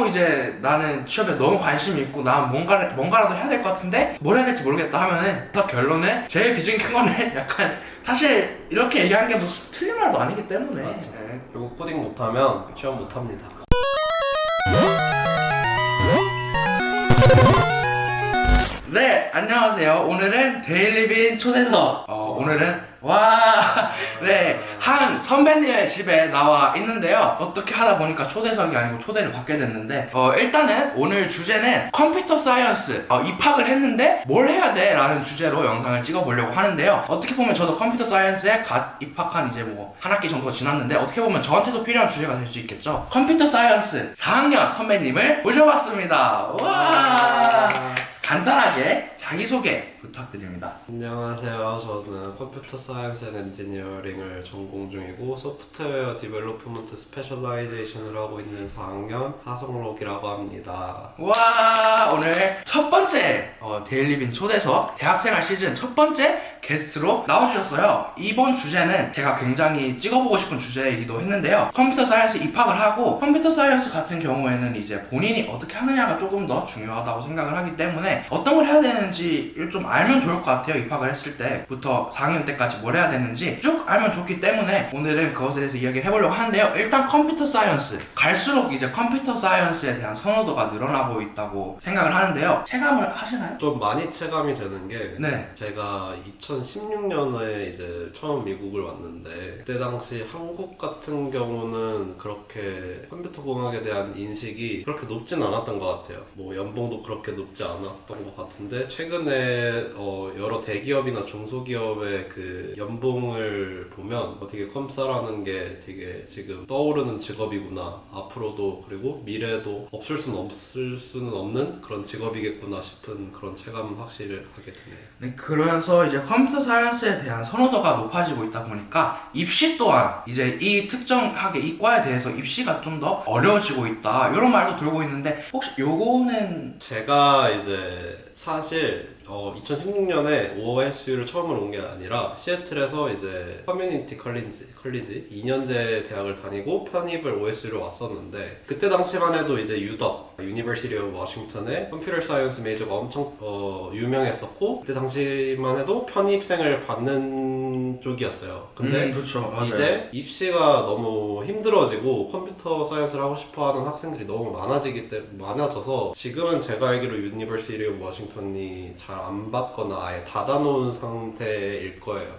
이제 나는 취업에 너무 관심이 있고 난 뭔가라도 해야 될 것 같은데 뭘 해야 될지 모르겠다 하면은 그래서 결론은 제일 비중이 큰 거는 약간 사실 이렇게 얘기하는 게 무슨 틀린 말도 아니기 때문에 네. 결국 코딩 못하면 취업 못합니다. 네, 안녕하세요. 오늘은 데일리빈 초대석. 오늘은 네, 한 선배님의 집에 나와 있는데요. 어떻게 하다 보니까 초대석이 아니고 초대를 받게 됐는데 일단은 오늘 주제는 컴퓨터 사이언스 입학을 했는데 뭘 해야 돼? 라는 주제로 영상을 찍어보려고 하는데요. 어떻게 보면 저도 컴퓨터 사이언스에 갓 입학한 이제 뭐 한 학기 정도 지났는데 어떻게 보면 저한테도 필요한 주제가 될 수 있겠죠. 컴퓨터 사이언스 4학년 선배님을 모셔봤습니다. 와! 간단하게 자기소개 부탁드립니다. 안녕하세요. 저는 컴퓨터 사이언스 앤 엔지니어링을 전공 중이고 소프트웨어 디벨로프먼트 스페셜라이제이션을 하고 있는 4학년 하성록이라고 합니다. 와, 오늘 첫 번째 데일리빈 초대석 대학생활 시즌 첫 번째 게스트로 나와주셨어요. 이번 주제는 제가 굉장히 찍어보고 싶은 주제이기도 했는데요. 컴퓨터 사이언스 입학을 하고 컴퓨터 사이언스 같은 경우에는 이제 본인이 어떻게 하느냐가 조금 더 중요하다고 생각을 하기 때문에 어떤 걸 해야 되는지를 좀 알면 좋을 것 같아요. 입학을 했을 때부터 4학년 때까지 뭘 해야 되는지 쭉 알면 좋기 때문에 오늘은 그것에 대해서 이야기를 해보려고 하는데요. 일단 컴퓨터 사이언스 갈수록 이제 컴퓨터 사이언스에 대한 선호도가 늘어나고 있다고 생각을 하는데요. 체감을 하시나요? 좀 많이 체감이 되는 게 네. 제가 2016년에 이제 처음 미국을 왔는데 그때 당시 한국 같은 경우는 그렇게 컴퓨터 공학에 대한 인식이 그렇게 높진 않았던 것 같아요. 뭐 연봉도 그렇게 높지 않았던 것 같은데 최근에 여러 대기업이나 중소기업의 그 연봉을 보면 되게 컴싸라는 게 되게 지금 떠오르는 직업이구나, 앞으로도 그리고 미래에도 없을 수는 없는 그런 직업이겠구나 싶은 그런 체감은 확실히 하게 드네요. 네, 그러면서 이제 컴퓨터 사이언스에 대한 선호도가 높아지고 있다 보니까 입시 또한 이제 이 특정하게 이 과에 대해서 입시가 좀 더 어려워지고 있다 이런 말도 돌고 있는데 혹시 요거는 제가 이제 사실 2016년에 OSU를 처음으로 온 게 아니라 시애틀에서 이제 커뮤니티 컬리지 2년제 대학을 다니고 편입을 OSU로 왔었는데 그때 당시만 해도 이제 유니버시티 오브 워싱턴의 컴퓨터 사이언스 메이저가 엄청 유명했었고 그때 당시만 해도 편입생을 받는 쪽이었어요. 근데 그렇죠. 맞아요. 이제 입시가 너무 힘들어지고 컴퓨터 사이언스를 하고 싶어하는 학생들이 너무 많아져서 지금은 제가 알기로 유니버시티 오브 워싱턴이 잘 안 받거나 아예 닫아놓은 상태일 거예요.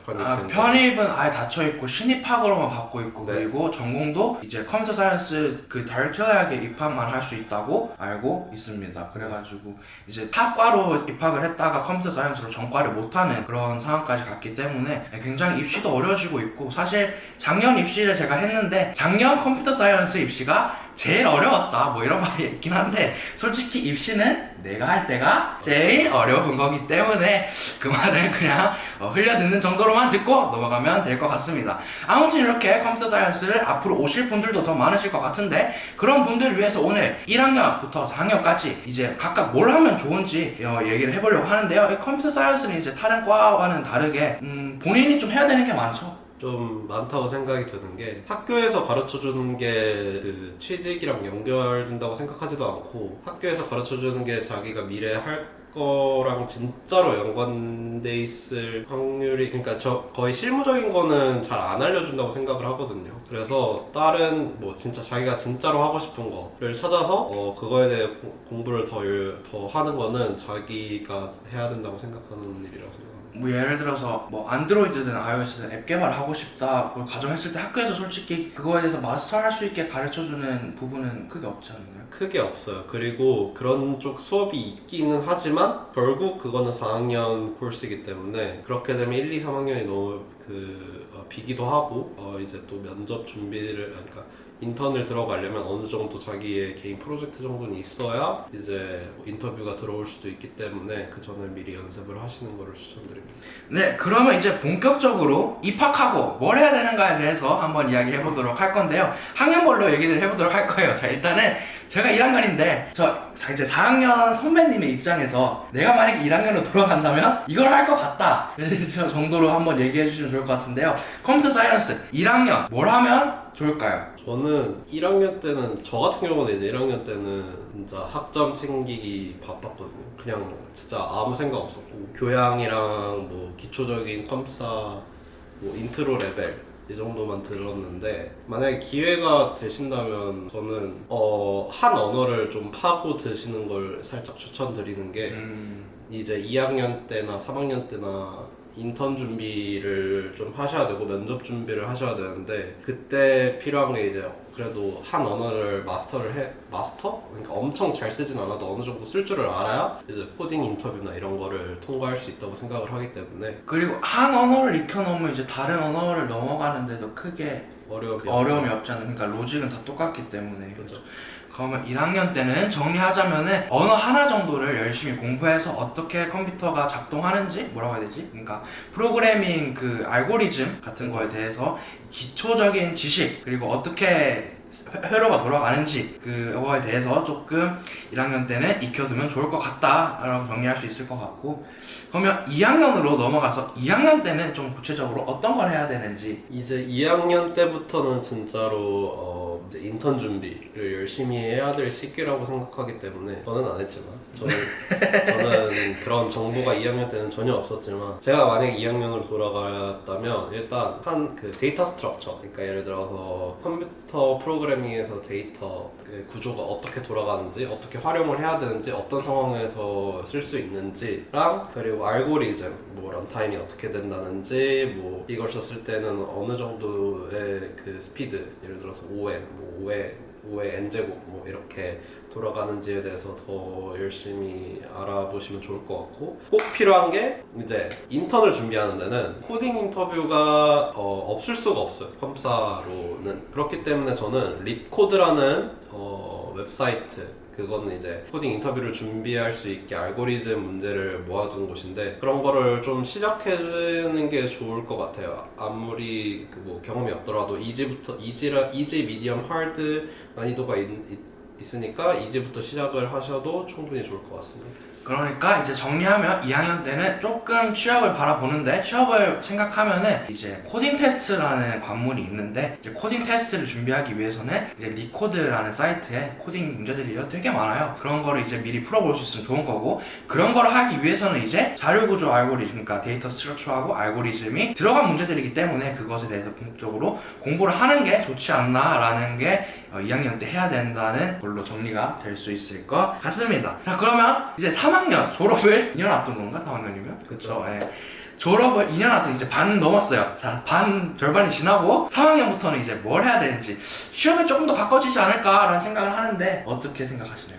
편입은 아예 닫혀있고 신입학으로만 받고 있고 네. 그리고 전공도 이제 컴퓨터 사이언스 그 다이렉트하게 입학만 할 수 있다고 알고 있습니다. 그래가지고 이제 타과로 입학을 했다가 컴퓨터 사이언스로 전과를 못하는 그런 상황까지 갔기 때문에 굉장히 입시도 어려워지고 있고 사실 작년 입시를 제가 했는데 작년 컴퓨터 사이언스 입시가 제일 어려웠다 뭐 이런 말이 있긴 한데 솔직히 입시는 내가 할 때가 제일 어려운 거기 때문에 그 말을 그냥 흘려듣는 정도로만 듣고 넘어가면 될 것 같습니다. 아무튼 이렇게 컴퓨터 사이언스를 앞으로 오실 분들도 더 많으실 것 같은데 그런 분들을 위해서 오늘 1학년부터 4학년까지 이제 각각 뭘 하면 좋은지 얘기를 해보려고 하는데요. 이 컴퓨터 사이언스는 이제 다른 과와는 다르게 본인이 좀 해야 되는 게 많죠. 좀 많다고 생각이 드는 게 학교에서 가르쳐주는 게 그 취직이랑 연결된다고 생각하지도 않고 학교에서 가르쳐주는 게 자기가 미래에 할 거랑 진짜로 연관돼 있을 확률이 그러니까 거의 실무적인 거는 잘 안 알려준다고 생각을 하거든요. 그래서 다른 뭐 진짜 자기가 진짜로 하고 싶은 거를 찾아서 그거에 대해 공부를 더 하는 거는 자기가 해야 된다고 생각하는 일이라고 생각합니다. 뭐 예를 들어서 뭐 안드로이드든 iOS든 앱 개발을 하고 싶다 뭐 가정했을 때 학교에서 솔직히 그거에 대해서 마스터할 수 있게 가르쳐주는 부분은 크게 없지 않나요? 크게 없어요. 그리고 그런 쪽 수업이 있기는 하지만 결국 그거는 4학년 코र्스이기 때문에 그렇게 되면 1, 2, 3학년이 너무 비기도 하고 이제 또 면접 준비를 그러니까 인턴을 들어가려면 어느 정도 자기의 개인 프로젝트 정도는 있어야 이제 인터뷰가 들어올 수도 있기 때문에 그 전에 미리 연습을 하시는 거를 추천드립니다. 네, 그러면 이제 본격적으로 입학하고 뭘 해야 되는가에 대해서 한번 이야기해 보도록 할 건데요. 학년별로 얘기를 해보도록 할 거예요. 자, 일단은 제가 1학년인데 저 이제 4학년 선배님의 입장에서 내가 만약에 1학년으로 돌아간다면 이걸 할 것 같다 정도로 한번 얘기해 주시면 좋을 것 같은데요. 컴퓨터 사이언스 1학년 뭘 하면 좋을까요? 저는 1학년 때는 저 같은 경우는 이제 1학년 때는 진짜 학점 챙기기 바빴거든요. 그냥 진짜 아무 생각 없었고 교양이랑 뭐 기초적인 컴사, 뭐 인트로 레벨 이 정도만 들었는데 만약에 기회가 되신다면 저는 한 언어를 좀 파고 드시는 걸 살짝 추천드리는 게 이제 2학년 때나 3학년 때나 인턴 준비를 좀 하셔야 되고 면접 준비를 하셔야 되는데 그때 필요한 게 이제 그래도 한 언어를 마스터? 그러니까 엄청 잘 쓰진 않아도 어느 정도 쓸 줄을 알아야 이제 코딩 인터뷰나 이런 거를 통과할 수 있다고 생각을 하기 때문에 그리고 한 언어를 익혀놓으면 이제 다른 언어를 넘어가는데도 크게 어려움이 없잖아요. 그러니까 로직은 다 똑같기 때문에. 그렇죠. 그러면 1학년 때는 정리하자면은 언어 하나 정도를 열심히 공부해서 어떻게 컴퓨터가 작동하는지 뭐라고 해야 되지? 그러니까 프로그래밍 그 알고리즘 같은 거에 대해서 기초적인 지식 그리고 어떻게 회로가 돌아가는지 그거에 대해서 조금 1학년 때는 익혀두면 좋을 것 같다라고 정리할 수 있을 것 같고 그러면 2학년으로 넘어가서 2학년 때는 좀 구체적으로 어떤 걸 해야 되는지 이제 2학년 때부터는 진짜로 이제 인턴 준비를 열심히 해야 될 시기라고 생각하기 때문에 저는 안 했지만 저는 그런 정보가 2학년 때는 전혀 없었지만 제가 만약에 2학년으로 돌아갔다면 일단 한 그 데이터 스트럭처 그러니까 예를 들어서 컴퓨터 프로그래밍에서 데이터 구조가 어떻게 돌아가는지 어떻게 활용을 해야 되는지 어떤 상황에서 쓸 수 있는지랑 그리고 알고리즘 뭐 런타임이 어떻게 된다는지 뭐 이걸 썼을 때는 어느 정도의 그 스피드 예를 들어서 5M 뭐 5의 n제곱 뭐 이렇게 돌아가는지에 대해서 더 열심히 알아보시면 좋을 것 같고 꼭 필요한 게 이제 인턴을 준비하는 데는 코딩 인터뷰가 없을 수가 없어요. 컴사로는. 그렇기 때문에 저는 리코드라는 웹사이트 그거는 이제 코딩 인터뷰를 준비할 수 있게 알고리즘 문제를 모아둔 곳인데 그런 거를 좀 시작해주는 게 좋을 것 같아요. 아무리 뭐 경험이 없더라도 이지, 미디엄, 하드 난이도가 있으니까 이제부터 시작을 하셔도 충분히 좋을 것 같습니다. 그러니까 이제 정리하면 2학년 때는 조금 취업을 바라보는데 취업을 생각하면은 이제 코딩 테스트라는 관문이 있는데 이제 코딩 테스트를 준비하기 위해서는 이제 리코드라는 사이트에 코딩 문제들이 되게 많아요. 그런 거를 이제 미리 풀어볼 수 있으면 좋은 거고 그런 거를 하기 위해서는 이제 자료구조 알고리즘 그러니까 데이터 스트럭처하고 알고리즘이 들어간 문제들이기 때문에 그것에 대해서 궁극적으로 공부를 하는 게 좋지 않나라는 게 2학년 때 해야 된다는 걸로 정리가 될 수 있을 것 같습니다. 자 그러면 이제 3학년 졸업을 2년 앞둔 건가? 3학년이면? 그쵸. 예. 졸업을 2년 앞둔 이제 반 넘었어요. 자, 반 절반이 지나고 3학년부터는 이제 뭘 해야 되는지 시험에 조금 더 가까워지지 않을까라는 생각을 하는데 어떻게 생각하시나요?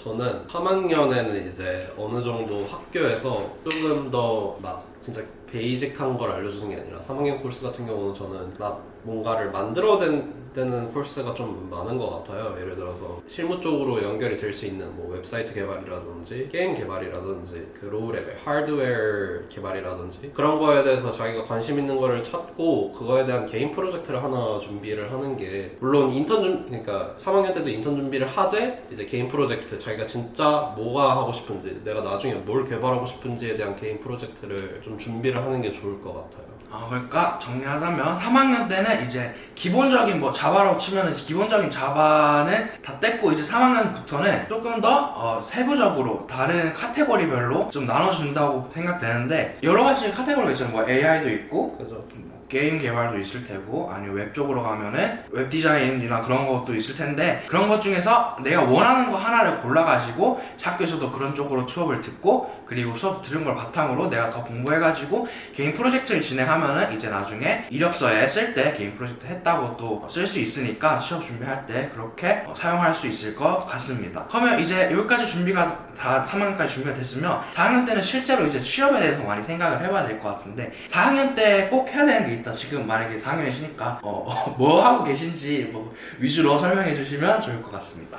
저는 3학년에는 이제 어느 정도 학교에서 조금 더 막 진짜 베이직한 걸 알려주는 게 아니라 3학년 코र्스 같은 경우는 저는 막 뭔가를 만들어내는 코र्스가 좀 많은 것 같아요. 예를 들어서 실무 쪽으로 연결이 될 수 있는 뭐 웹사이트 개발이라든지 게임 개발이라든지 그 로우 레벨 하드웨어 개발이라든지 그런 거에 대해서 자기가 관심 있는 거를 찾고 그거에 대한 개인 프로젝트를 하나 준비를 하는 게 물론 그러니까 3학년 때도 인턴 준비를 하되 이제 개인 프로젝트 자기가 진짜 뭐가 하고 싶은지 내가 나중에 뭘 개발하고 싶은지에 대한 개인 프로젝트를 좀 준비를 하는 게 좋을 것 같아요. 그러니까 정리하자면 3학년 때는 이제 기본적인 뭐 자바라고 치면은 기본적인 자바는 다 뗐고 이제 3학년부터는 조금 더 세부적으로 다른 카테고리별로 좀 나눠준다고 생각되는데 여러 가지 카테고리가 있잖아요. 뭐 AI도 있고 그죠? 게임 개발도 있을 테고 아니면 웹 쪽으로 가면은 웹 디자인이나 그런 것도 있을 텐데 그런 것 중에서 내가 원하는 거 하나를 골라가지고 학교에서도 그런 쪽으로 수업을 듣고 그리고 수업 들은 걸 바탕으로 내가 더 공부해가지고 개인 프로젝트를 진행하면은 이제 나중에 이력서에 쓸 때 개인 프로젝트 했다고 또 쓸 수 있으니까 취업 준비할 때 그렇게 사용할 수 있을 것 같습니다. 그러면 이제 여기까지 준비가 다 3학년까지 준비가 됐으면 4학년 때는 실제로 이제 취업에 대해서 많이 생각을 해봐야 될 것 같은데 4학년 때 꼭 해야 되는 게 있다. 지금 만약에 4학년이시니까 뭐 하고 계신지 뭐 위주로 설명해 주시면 좋을 것 같습니다.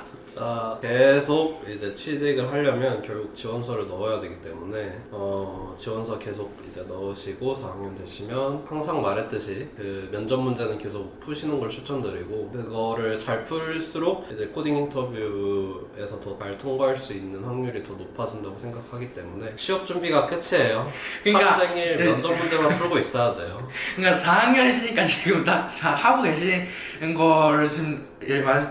계속 이제 취직을 하려면 결국 지원서를 넣어야 되기 때문에 지원서 계속 이제 넣으시고 4학년 되시면 항상 말했듯이 그 면접 문제는 계속 푸시는 걸 추천드리고 그거를 잘 풀수록 이제 코딩 인터뷰에서 더 잘 통과할 수 있는 확률이 더 높아진다고 생각하기 때문에 취업 준비가 끝이에요. 그러니까 하루 종일 면접 문제만 풀고 있어야 돼요. 그러니까 4학년이시니까 지금 딱 하고 계시는 거를 지금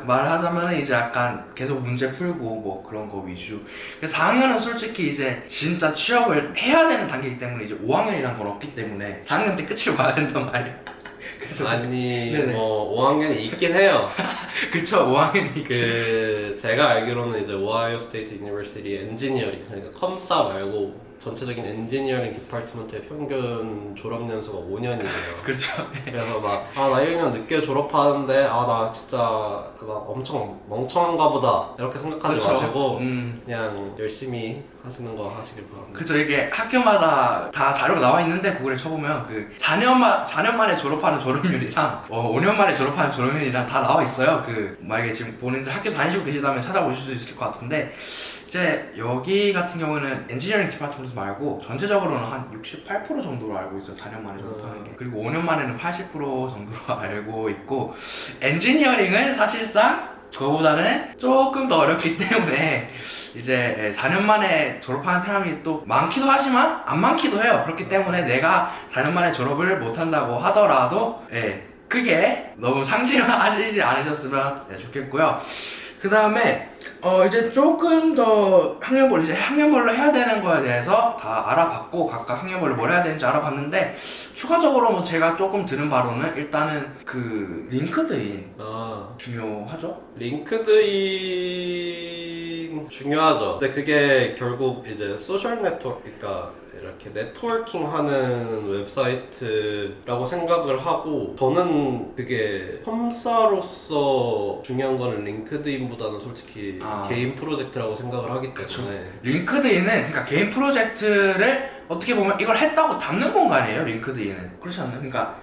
말하자면 이제 약간 계속 문제 풀고 뭐 그런 거 위주. 4학년은 솔직히 이제 진짜 취업을 해야 되는 단계이기 때문에 이제 5학년이란 건 없기 때문에 4학년 때 끝을 봐야 된단 말이야. 그쵸? 아니 네네. 뭐 5학년이 있긴 해요. 그쵸, 5학년이. 그 제가 알기로는 이제 오하이오 스테이트 유니버시티 엔지니어링 그러니까 컴사 말고 전체적인 엔지니어링 디파트먼트의 평균 졸업 연수가 5년이에요. 그렇죠. 그래서 막 나 1년 늦게 졸업하는데 나 진짜 막 엄청 멍청한가 보다 이렇게 생각하지 그쵸. 마시고 그냥 열심히 하시는 거 하시길 바랍니다. 그죠. 이게 학교마다 다 자료가 나와 있는데 구글에 쳐보면 그 4년 만에 졸업하는 졸업률이랑 5년 만에 졸업하는 졸업률이랑 다 나와 있어요. 그 만약에 지금 본인들 학교 다니시고 계시다면 찾아보실 수도 있을 것 같은데 이제 여기 같은 경우는 엔지니어링 디파트먼트 말고 전체적으로는 한 68% 정도로 알고 있어요. 4년 만에 졸업하는 게. 그리고 5년 만에는 80% 정도로 알고 있고 엔지니어링은 사실상 그거보다는 조금 더 어렵기 때문에 이제 4년 만에 졸업하는 사람이 또 많기도 하지만 안 많기도 해요. 그렇기 때문에 내가 4년 만에 졸업을 못한다고 하더라도 크게 너무 상심하시지 않으셨으면 좋겠고요. 그 다음에 이제 조금 더 학년별로 해야 되는 거에 대해서 다 알아봤고 각각 학년별로 뭘 해야 되는지 알아봤는데 추가적으로 뭐 제가 조금 들은 바로는 일단은 그 링크드인 중요하죠? 링크드인 중요하죠. 근데 그게 결국 이제 소셜 네트워크 그러니까 이렇게 네트워킹 하는 웹사이트라고 생각을 하고 저는 그게 컴사로서 중요한 거는 링크드인보다는 솔직히 개인 프로젝트라고 생각을 하기 때문에 링크드인은 그러니까 개인 프로젝트를 어떻게 보면 이걸 했다고 담는 공간이에요. 링크드인은 그렇지 않나요? 그러니까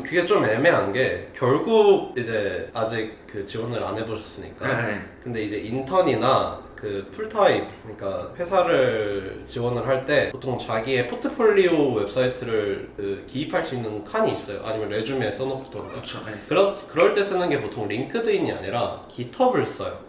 그게 좀 애매한 게 결국 이제 아직 그 지원을 안 해보셨으니까 근데 이제 인턴이나 그 풀타임 그러니까 회사를 지원을 할 때 보통 자기의 포트폴리오 웹사이트를 기입할 수 있는 칸이 있어요. 아니면 레주메에 써놓도록. 그렇죠. 그럴 때 쓰는 게 보통 링크드인이 아니라 GitHub을 써요.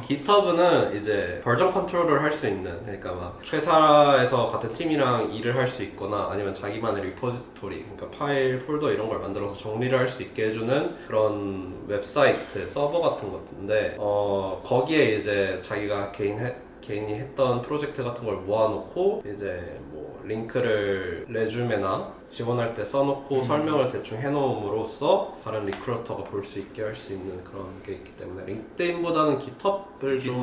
GitHub는 이제 버전 컨트롤을 할 수 있는 그러니까 막 회사에서 같은 팀이랑 일을 할 수 있거나 아니면 자기만의 리포지토리 그러니까 파일, 폴더 이런 걸 만들어서 정리를 할 수 있게 해주는 그런 웹사이트, 서버 같은 건데 거기에 이제 자기가 개인이 했던 프로젝트 같은 걸 모아놓고 이제 뭐 링크를 레주메나 지원할 때 써놓고 설명을 대충 해놓음으로써 다른 리크루터가 볼 수 있게 할 수 있는 그런 게 있기 때문에 링크드인보다는 GitHub을 좀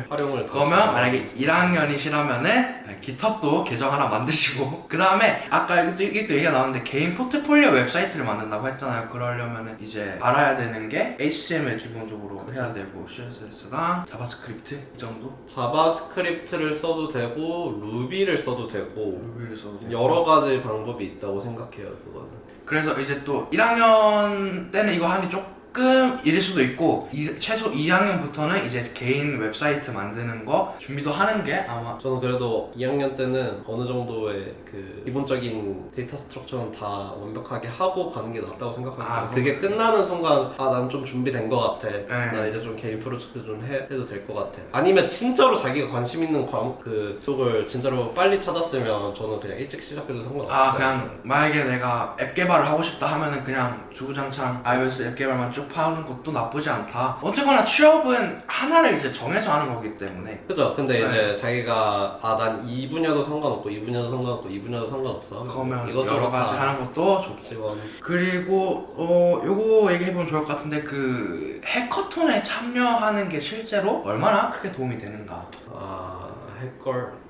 활용을 그러면 만약에 1학년이시라면은 GitHub도 계정 하나 만드시고 그 다음에 아까 이것도 얘기가 나왔는데 개인 포트폴리오 웹사이트를 만든다고 했잖아요. 그러려면은 이제 알아야 되는 게 HTML 기본적으로 해야 되고 CSS랑 자바스크립트 이 정도? 자바스크립트를 써도 되고 루비를 써도 되고 루비를 써도 되고 여러 가지 방법이 있다고 생각해요. 그거는. 그래서 이제 또 1학년 때는 이거 하기 조금 이를 수도 있고 최소 2학년부터는 이제 개인 웹사이트 만드는 거 준비도 하는 게 아마 저는 그래도 2학년 때는 어느 정도의 그 기본적인 데이터 스트럭처는 다 완벽하게 하고 가는 게 낫다고 생각합니다. 그게 끝나는 순간 난 좀 준비된 것 같아. 나 이제 좀 개인 프로젝트 좀 해도 될 것 같아. 아니면 진짜로 자기가 관심 있는 그 쪽을 진짜로 빨리 찾았으면 저는 그냥 일찍 시작해도 상관없어요. 그냥 만약에 내가 앱 개발을 하고 싶다 하면은 그냥 주구장창 iOS 앱 개발만 쭉 파는 것도 나쁘지 않다. 어쨌거나 취업은 하나를 이제 정해서 하는 거기 때문에. 그죠. 근데 이제 자기가 난 이 분야도 상관없고 이 분야도 상관없고 이 분야도 상관없어. 그러면 이것저것 여러 가지 하는 것도 좋고. 지원. 그리고 요거 얘기해보면 좋을 것 같은데 그 해커톤에 참여하는 게 실제로 얼마나 크게 도움이 되는가. 해걸.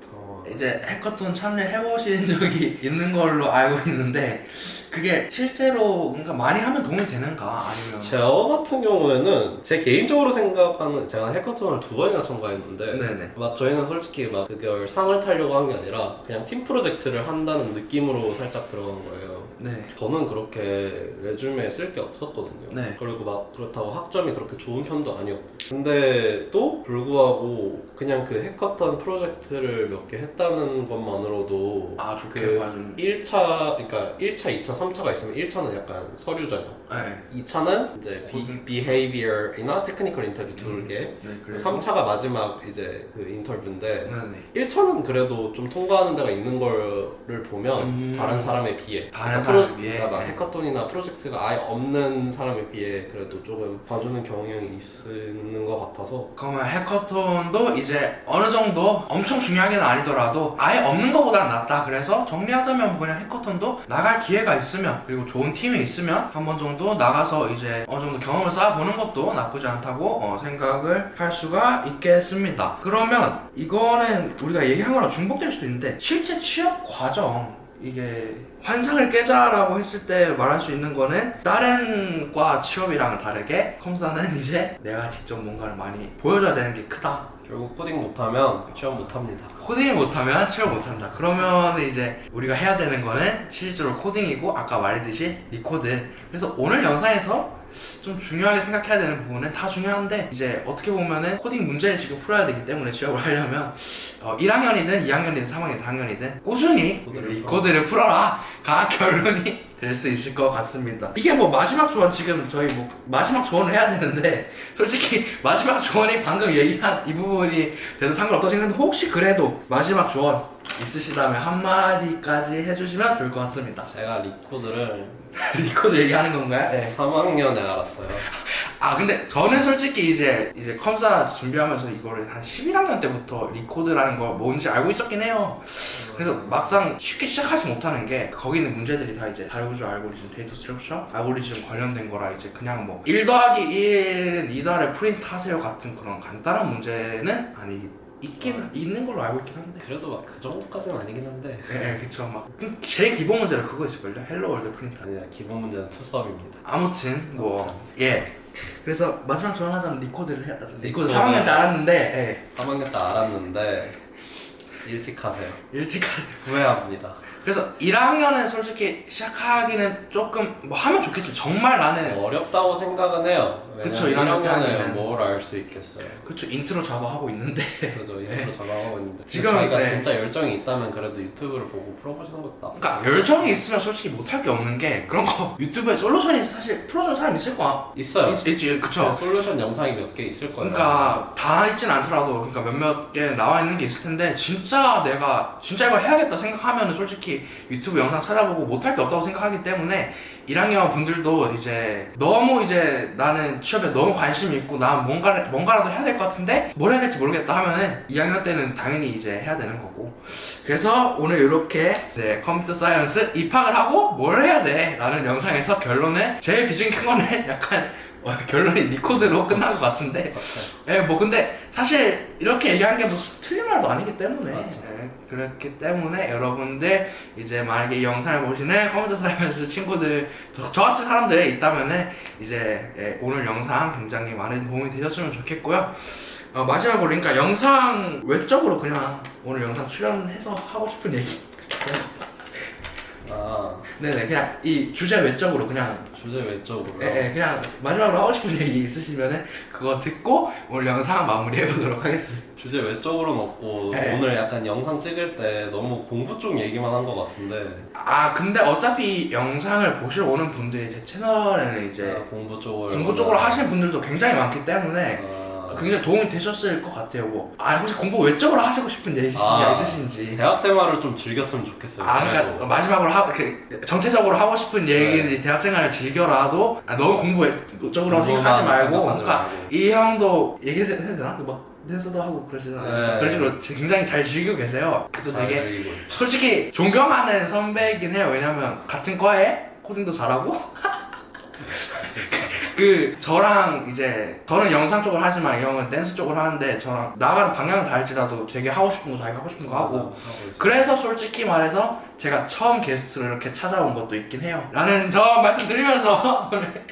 이제 해커톤 참여해보신 적이 있는 걸로 알고 있는데 그게 실제로 그러니까 많이 하면 도움이 되는가 아니면 저 같은 경우에는 제 개인적으로 생각하는 제가 해커톤을 2번이나 참가했는데 네네. 저희는 솔직히 그걸 상을 타려고 한 게 아니라 그냥 팀 프로젝트를 한다는 느낌으로 살짝 들어간 거예요. 네. 저는 그렇게 레주메에 쓸 게 없었거든요. 네. 그리고 막 그렇다고 학점이 그렇게 좋은 편도 아니었고. 근데 또 불구하고 그냥 그 해커턴 프로젝트를 몇 개 했다는 것만으로도 아, 좋게 그 반. 1차, 그러니까 1차, 2차, 3차가 있으면 1차는 약간 서류 전형, 네. 2차는 이제 behavior이나 테크니컬 인터뷰 두 개, 네, 그리고 3차가 마지막 이제 그 인터뷰인데 네네. 1차는 그래도 좀 통과하는 데가 있는 거를 보면 다른 사람에 비해 다른 그러니까 사람에 비해? 그러니까 막 네. 해커톤이나 프로젝트가 아예 없는 사람에 비해 그래도 조금 봐주는 경향이 있는 것 같아서 그러면 해커톤도 이제 어느 정도 엄청 중요하게는 아니더라도 아예 없는 것보다는 낫다. 그래서 정리하자면 그냥 해커톤도 나갈 기회가 있으면 그리고 좋은 팀이 있으면 한 번 정도 나가서 이제 어느 정도 경험을 쌓아보는 것도 나쁘지 않다고 생각을 할 수가 있겠습니다. 그러면 이거는 우리가 얘기한 거랑 중복될 수도 있는데 실제 취업 과정 이게 환상을 깨자라고 했을 때 말할 수 있는 거는 다른 과 취업이랑은 다르게 컴사는 이제 내가 직접 뭔가를 많이 보여줘야 되는 게 크다. 결국 코딩 못하면 취업 못합니다. 코딩을 못하면 취업 못한다. 그러면 이제 우리가 해야 되는 거는 실제로 코딩이고 아까 말했듯이 리코드. 그래서 오늘 영상에서 좀 중요하게 생각해야 되는 부분은 다 중요한데 이제 어떻게 보면은 코딩 문제를 지금 풀어야 되기 때문에 취업을 하려면 1학년이든 2학년이든 3학년, 4학년이든 꾸준히 리코드를 풀어라가 결론이 될 수 있을 것 같습니다. 이게 뭐 마지막 조언 지금 저희 뭐 마지막 조언을 해야 되는데 솔직히 마지막 조언이 방금 얘기한 이 부분이 돼도 상관없다고 생각하는데 혹시 그래도 마지막 조언 있으시다면 한마디까지 해주시면 좋을 것 같습니다. 제가 리코드를 리코드 얘기하는 건가요? 네. 3학년에 알았어요. 아 근데 저는 솔직히 이제 컴사 준비하면서 이거를 한 11학년 때부터 리코드라는 거 뭔지 알고 있었긴 해요. 그래서 막상 쉽게 시작하지 못하는 게 거기 있는 문제들이 다 이제 다르구조 알고리즘, 데이터 스트럭처, 알고리즘 관련된 거라 이제 그냥 뭐 1 더하기 1은 2달에 프린트 하세요 같은 그런 간단한 문제는 있는 걸로 알고 있긴 한데. 그래도 막 그 정도까지는 아니긴 한데 네, 그쵸. 막 제일 기본 문제는 그거 있을걸요? 헬로 월드 프린트. 아니야, 기본 문제는 투썸입니다. 아무튼 뭐 예. 그래서 마지막 조언하자면 리코드를 해야 돼. 리코드 리코드. 3학년 때 알았는데 3학년 때 알았는데 일찍 하세요. 일찍 하세요. 후회합니다. 그래서 1학년은 솔직히 시작하기는 조금 뭐 하면 좋겠죠. 정말 나는 어렵다고 생각은 해요. 그쵸, 왜냐면 1학년 1학년에 때는. 뭘 알 수 있겠어요. 그쵸 인트로 작업하고 있는데 그죠, 인트로 작업하고 있는데 지금, 자기가 네. 진짜 열정이 있다면 그래도 유튜브를 보고 풀어보시는 것도 나쁘지 그러니까 열정이 있으면 솔직히 못할 게 없는 게 그런 거 유튜브에 솔루션이 사실 풀어주는 사람 있을 거야. 있어요. 있지 그쵸. 네, 솔루션 영상이 몇 개 있을 거예요. 그러니까 다 있진 않더라도 그러니까 몇몇 개 나와 있는 게 있을 텐데 진짜 내가 진짜 이걸 해야겠다 생각하면은 솔직히 유튜브 영상 찾아보고 못할 게 없다고 생각하기 때문에 1학년 분들도 이제 너무 이제 나는 취업에 너무 관심이 있고 난 뭔가라도 해야 될 것 같은데 뭘 해야 될지 모르겠다 하면은 2학년 때는 당연히 이제 해야 되는 거고. 그래서 오늘 이렇게 컴퓨터 사이언스 입학을 하고 뭘 해야 돼 라는 영상에서 결론은 제일 비중이 큰 거는 약간 결론이 리코드로 끝난 것 같은데 예, 뭐 근데 사실 이렇게 얘기한 게 뭐 틀린 말도 아니기 때문에 예, 그렇기 때문에 여러분들 이제 만약에 이 영상을 보시는 컴퓨터 사이언스 친구들 저 같은 사람들 있다면은 이제 예, 오늘 영상 굉장히 많은 도움이 되셨으면 좋겠고요. 마지막으로 그러니까 영상 외적으로 그냥 오늘 영상 출연해서 하고 싶은 얘기 아, 네네 그냥 이 주제 외적으로 그냥 주제 외적으로요? 예, 그냥 마지막으로 하고 싶은 얘기 있으시면은 그거 듣고 오늘 영상 마무리해보도록 하겠습니다. 주제 외적으로는 없고 네. 오늘 약간 영상 찍을 때 너무 공부 쪽 얘기만 한 것 같은데 아 근데 어차피 영상을 보시러 오는 분들이 제 채널에는 이제 공부 쪽을 공부 쪽으로 하시는 분들도 굉장히 많기 때문에 아, 굉장히 도움이 되셨을 것 같아요. 뭐 혹시 공부 외적으로 하시고 싶은 얘기 있으신지. 대학 생활을 좀 즐겼으면 좋겠어요. 그러니까 그래도. 마지막으로 전체적으로 하고 싶은 얘기는 대학생활을 즐겨라도 너무 공부 외적으로 생각하지 말고 그러니까 이 형도 얘기해도 되나? 막 댄스도 하고 그러시잖아요. 네. 그런 식으로 굉장히 잘 즐기고 계세요. 그래서 잘 되게 즐기고 있죠. 솔직히 존경하는 선배이긴 해요. 왜냐면 같은 과에 코딩도 잘하고 저랑 이제 저는 영상 쪽을 하지만 이 형은 댄스 쪽을 하는데 저랑 나가는 방향은 다를지라도 되게 하고 싶은 거 자기가 하고 싶은 거 하고 그래서 솔직히 말해서 제가 처음 게스트로 이렇게 찾아온 것도 있긴 해요 라는 점 말씀드리면서 오늘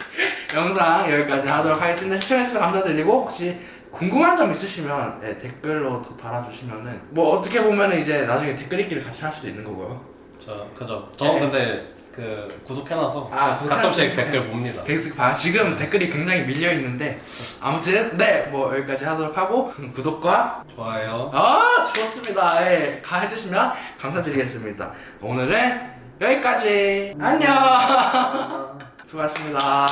영상 여기까지 하도록 하겠습니다. 시청해주셔서 감사드리고 혹시 궁금한 점 있으시면 댓글로 더 달아주시면은 뭐 어떻게 보면은 이제 나중에 댓글 읽기를 같이 할 수도 있는 거고요. 그죠. 저는 근데 그 구독해놔서 구독해놨어요. 가끔씩 댓글 봅니다. 지금 댓글이 굉장히 밀려 있는데 아무튼 네, 뭐 여기까지 하도록 하고 구독과 좋아요. 좋습니다. 예, 가 해주시면 감사드리겠습니다. 오늘은 여기까지. 안녕. 수고하셨습니다.